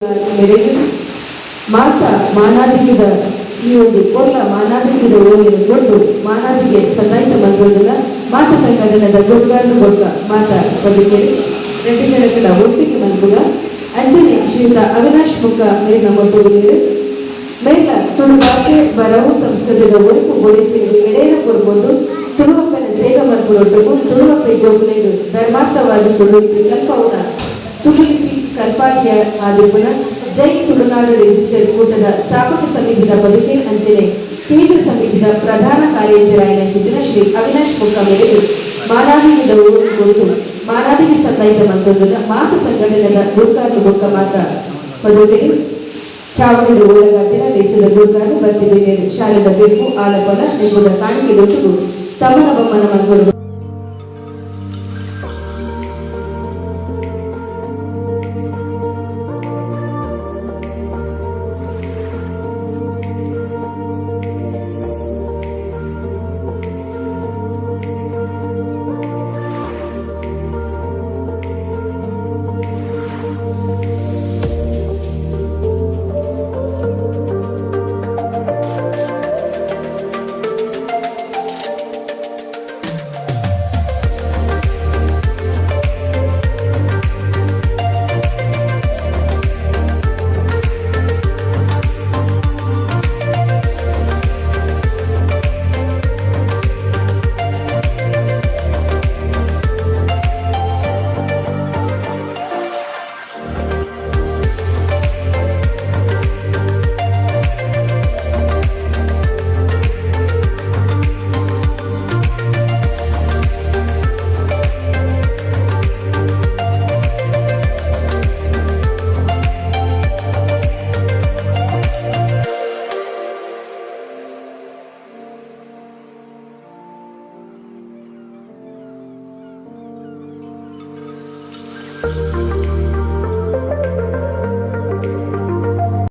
ಮೇರೆಗೆ ಮಾತಾ ಮಾನಾದಿಗಿದ ಈ ಒಂದು ಕೊರ್ಲ ಮಾನಾದಿಗಿದ ಓದಿನ ಕೊಟ್ಟು ಮಾನಾದಿಗೆ ಸದಾಯಿತ ಬಂದೋದಿಲ್ಲ ಮಾತ ಸಂಘಟನೆದ ಗುರುಗಾರರು ಬೊಕ್ಕ ಮಾತ ಬದುಕೇರಿ ರೆಡ್ಡಿ ಜನಗಳ ಒಟ್ಟಿಗೆ ಮಲ್ಪುಗ ಅಂಜನೆ ಶ್ರೀಯುತ ಅವಿನಾಶ್ ಮುಖ ಮೇಲಿನ ಮೊಟ್ಟುಗುರು ಮೇಲ ತುಳು ಭಾಷೆ ಬರವು ಸಂಸ್ಕೃತದ ಒರುಪು ಗೊಳಿಚೇರಿ ಎಡೆಯ ಕೊರ್ಬೋದು ತುಳುವಪ್ಪನ ಸೇವೆ ಮಲ್ಪುರೊಟ್ಟಿಗೂ ತುಳುವಪ್ಪೆ ಜೋಗುಲೆದು ಧರ್ಮಾರ್ಥವಾದ ತುಳುಪಿ ಕಲ್ಪವುನ ತುಳುಲಿಪಿ ಕಲ್ಪಾದಿಯ ಆದಿಪುನ ಜೈ ತುಳುನಾಡು ರಿಜಿಸ್ಟರ್ಡ್ ಕೂಟದ ಸ್ಥಾಪಕ ಸಮಿತಿಯ ಬದುಕೇರಿ ಅಂಚನೆ ಕೇಂದ್ರ ಸಮಿತಿಯ ಪ್ರಧಾನ ಕಾರ್ಯದರ್ಶಿಯಾಗಿನ ಜೊತೆನ ಶ್ರೀ ಅವಿನಾಶ್ ಮುಖ ಮೇರೆಗೆ ಮಾನಾದಿಗಿದ ಊರಿನ ಕುರಿತು ಮಾನಾದಿಗೆ ಸಂದಾಯಿತ ಮಂತ್ರದ ಮಾತ ಸಂಘಟನೆಯ ಗುರುಕಾರರು ಬೊಕ್ಕ ಮಾತ ಬದುಕೇರಿ ಚಾವಡಿ ಓಲಗಾತಿನ ದೇಶದ ಗುರುಕಾರರು ಬರ್ತಿದ್ದೇನೆ ಶಾಲೆದ ಬೆಕ್ಕು ಆಲಪನ ನಿಮ್ಮದ ಕಾಣಿಕೆ ದೊಡ್ಡದು ತಮ್ಮನ ಬಮ್ಮನ ಮನಗಳು